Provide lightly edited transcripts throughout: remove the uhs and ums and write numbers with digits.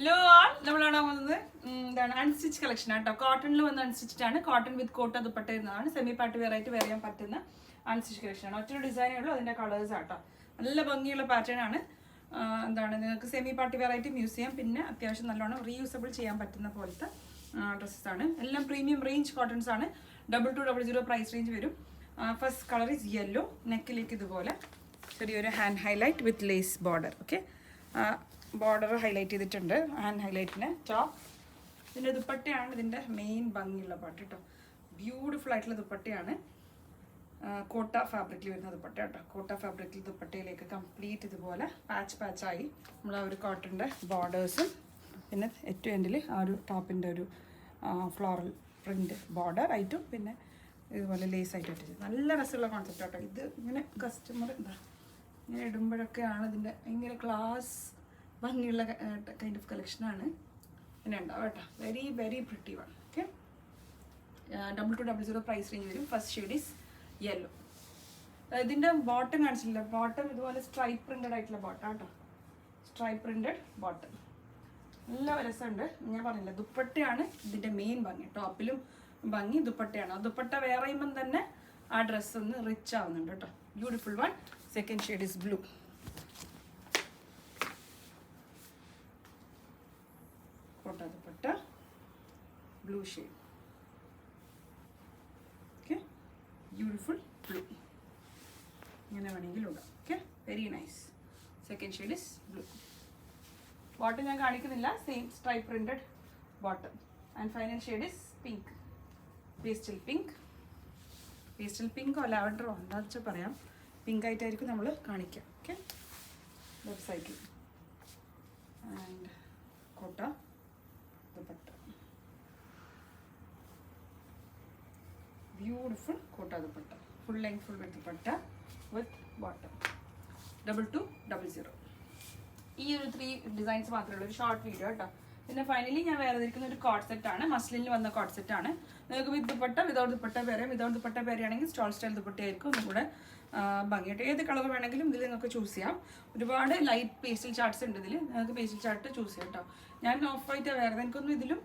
Hello നമ്മളാണ് വന്നത് എന്താണ് അൺസ്റ്റിച്ച് കളക്ഷൻ ആട്ടോ. കോട്ടണിൽ വന്ന് അൺസ്റ്റിച്ച്ഡ് ആണ്. കോട്ടൺ വിത്ത് കോട്ട ദുപ്പട്ട ഇരുന്നതാണ്. സെമി പാർട്ടി വെയർ ആയിട്ട് വെയർ ചെയ്യാൻ പറ്റുന്ന അൺസ്റ്റിച്ച് കളക്ഷൻ ആണ്. ഒറ്റൊരു ഡിസൈനേ ഉള്ളൂ. അതിന്റെ കളേഴ്സ് ആട്ടോ. നല്ല ഭംഗിയുള്ള പാറ്റേൺ ആണ്. എന്താണ് നിങ്ങൾക്ക് സെമി പാർട്ടി വെയർ ആയിട്ട് യൂസ് ചെയ്യാം. പിന്നെ അത്യാവശ്യം നല്ലോണം റീയൂസബിൾ ചെയ്യാൻ പറ്റുന്ന പോലത്തെ ഡ്രസ്സസ് ആണ്. എല്ലാം പ്രീമിയം റേഞ്ച് കോട്ടൺസ് ആണ്. 2200 പ്രൈസ് റേഞ്ച് വരും. First colour is yellow. നെക്കിലേക്ക് ഇതുപോലെ ചെറിയൊരു hand highlight with lace border. Okay, border highlight ചെയ്തിട്ടുണ്ട്. ഹാൻഡ് ഹൈലൈറ്റിന് ടോപ്പ്. ഇതിൻ്റെ ദുപ്പട്ടയാണ് ഇതിൻ്റെ മെയിൻ ഭംഗിയുള്ള പാട്ട് കേട്ടോ. ബ്യൂട്ടിഫുൾ ആയിട്ടുള്ള ദുപ്പട്ടയാണ്. കോട്ട ഫാബ്രിക്കിൽ വരുന്ന ദുപ്പട്ട കേട്ടോ. കോട്ട ഫാബ്രിക്കിൽ ദുപ്പട്ടയിലേക്ക് കംപ്ലീറ്റ് ഇതുപോലെ പാച്ചായി നമ്മൾ ആ ഒരു കോട്ടൻ്റെ ബോർഡേഴ്സും പിന്നെ ഏറ്റവും എൻഡിൽ ആ ഒരു ടോപ്പിൻ്റെ ഒരു ഫ്ലോറൽ പ്രിൻറ്റ് ബോർഡർ ആയിട്ടും പിന്നെ ഇതുപോലെ ലേസ് ആയിട്ട് ഇട്ടിട്ട് നല്ല രസമുള്ള കോൺസെപ്റ്റ് കേട്ടോ. ഇത് ഇങ്ങനെ കസ്റ്റമർ എന്താ ഇങ്ങനെ ഇടുമ്പോഴൊക്കെയാണ് ഇതിൻ്റെ ഭയങ്കര ക്ലാസ് ഭംഗിയുള്ള കൈൻഡ് ഓഫ് കളക്ഷനാണ് പിന്നെ ഉണ്ടാവും കേട്ടോ. Very very pretty one. Okay, 2200 price range വരും. First shade is yellow. ഇതിൻ്റെ ബോട്ടം കാണിച്ചില്ല. ബോട്ടം ഇതുപോലെ സ്ട്രൈപ്പ് പ്രിൻറ്റഡ് ആയിട്ടുള്ള ബോട്ടം കേട്ടോ. സ്ട്രൈപ്പ് പ്രിൻറ്റഡ് ബോട്ടം നല്ല രസമുണ്ട്. ഞാൻ പറഞ്ഞില്ല, ദുപ്പട്ടയാണ് ഇതിൻ്റെ മെയിൻ ഭംഗി. ടോപ്പിലും ഭംഗി ദുപ്പട്ടയാണ്. ആ ദുപ്പട്ട വേറെ ചെയ്യുമ്പം തന്നെ ആ ഡ്രസ്സ് ഒന്ന് റിച്ച് ആവുന്നുണ്ട് കേട്ടോ. Beautiful one. Second shade is blue. Kota dupatta blue shade. Okay, beautiful blue. ഇങ്ങനെ വേണമെങ്കിലും ഇടാം. Okay, very nice. Second shade is blue. Bottom ഞാൻ കാണിക്കുന്നില്ല. Same stripe printed bottom. And final shade is pink. Pastel pink. Pastel പിങ്കോ ലാവൻഡറോ എന്താ വെച്ചാൽ പറയാം. പിങ്ക് ആയിട്ടായിരിക്കും നമ്മൾ കാണിക്കുക. ഓക്കെ, വെബ്സൈറ്റിൽ. ആൻഡ് കോട്ട ദുപ്പട്ട. ബ്യൂട്ടിഫുൾ കോട്ട ദുപ്പട്ട. ഫുൾ ലെങ്ത് ഫുൾ വിത്ത് ദുപ്പട്ട വിത്ത് ബോട്ടം. 2200. ഈ ഒരു 3 ഡിസൈൻസ് മാത്രമേ ഉള്ളൂ. ഒരു ഷോർട്ട് വീഡിയോ കേട്ടോ. പിന്നെ ഫൈനലി ഞാൻ വേറെ ഇരിക്കുന്ന ഒരു കോട്ട് സെറ്റ് ആണ്. മസ്ലിനിൽ വന്ന കോട്ട് സെറ്റ് ആണ്. നിങ്ങൾക്ക് വിത്ത് ദുപ്പട്ട വിതൗട്ട് ദുപ്പട്ട പേര്. വിതൗട്ട് ദുപ്പട്ട പേരാണെങ്കിൽ സ്റ്റോൾ സ്റ്റൈൽ ദുപ്പട്ടയായിരിക്കും ഒന്നും കൂടെ ഭംഗിയായിട്ട്. ഏത് കളർ വേണമെങ്കിലും ഇതിൽ നിങ്ങൾക്ക് ചൂസ് ചെയ്യാം. ഒരുപാട് ലൈറ്റ് പേസ്റ്റൽ ചാർട്ട്സ് ഉണ്ട് ഇതിൽ. നിങ്ങൾക്ക് പേസ്റ്റൽ ചാർട്ട് ചൂസ് ചെയ്യാം കേട്ടോ. ഞാൻ ഓഫ് വൈറ്റ് വേറെ. എനിക്കൊന്നും ഇതിലും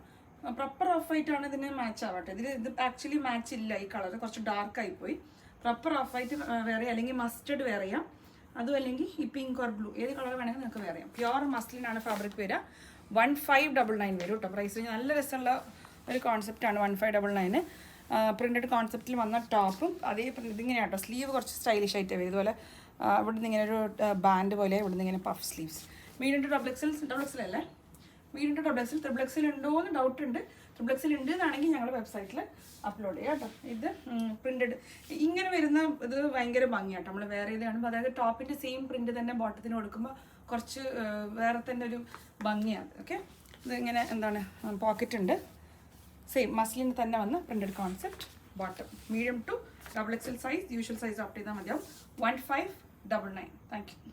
പ്രോപ്പർ ഓഫ് വൈറ്റ് ആണ് ഇതിന് മാച്ച് ആവട്ടെ. ഇത് ആക്ച്വലി മാച്ച് ഇല്ല. ഈ കളർ കുറച്ച് ഡാർക്ക് ആയിപ്പോയി. പ്രോപ്പർ ഓഫ് വൈറ്റ് വേറെ, അല്ലെങ്കിൽ മസ്റ്റർഡ് വേറെ ചെയ്യാം. അതും അല്ലെങ്കിൽ ഈ പിങ്ക് ഓർ ബ്ലൂ ഏത് കളർ വേണമെങ്കിൽ നിങ്ങൾക്ക് വേറെ ചെയ്യാം. പ്യുവർ മസ്ലിനാണ് ഫാബ്രിക് വരിക. 1599 വരും കേട്ടോ. പ്രൈസ് നല്ല രസമുള്ള ഒരു കോൺസെപ്റ്റാണ്. 1599. പ്രിൻറ്റഡ് കോൺസെപ്റ്റിൽ വന്ന ടോപ്പും അതേ ഇതിങ്ങനെ കേട്ടോ. സ്ലീവ് കുറച്ച് സ്റ്റൈലിഷ് ആയിട്ട് വരും. ഇതുപോലെ ഇവിടെ നിന്ന് ഇങ്ങനെ ഒരു ബാൻഡ് പോലെ ഇവിടെ നിന്ന് ഇങ്ങനെ puff sleeves. Medium to double XL അല്ലേ? Medium to double XL. Triple XL ഉണ്ടോ എന്ന് ഡൗട്ട് ഉണ്ട്. ട്രിപ്പിൾ എക്സൽ ഉണ്ട് എന്നാണെങ്കിൽ ഞങ്ങൾ വെബ്സൈറ്റിൽ അപ്ലോഡ് ചെയ്യാം കേട്ടോ. ഇത് പ്രിൻറ്റഡ് ഇങ്ങനെ വരുന്ന ഇത് ഭയങ്കര ഭംഗിയാട്ടോ. നമ്മൾ വേറെ ഇത് കാണുമ്പോൾ അതായത് ടോപ്പിൻ്റെ സെയിം പ്രിൻറ്റ് തന്നെ ബോട്ടത്തിന് കൊടുക്കുമ്പോൾ കുറച്ച് വേറെ തന്നെ ഒരു ഭംഗിയാണ്. ഓക്കെ, ഇത് ഇങ്ങനെ എന്താണ് പോക്കറ്റ് ഉണ്ട്. സെയിം മസ്ലിന് തന്നെ വന്ന് printed concept bottom. Medium to double XL size. Usual size opt ചെയ്താൽ മതിയാവും. 1599. Thank U.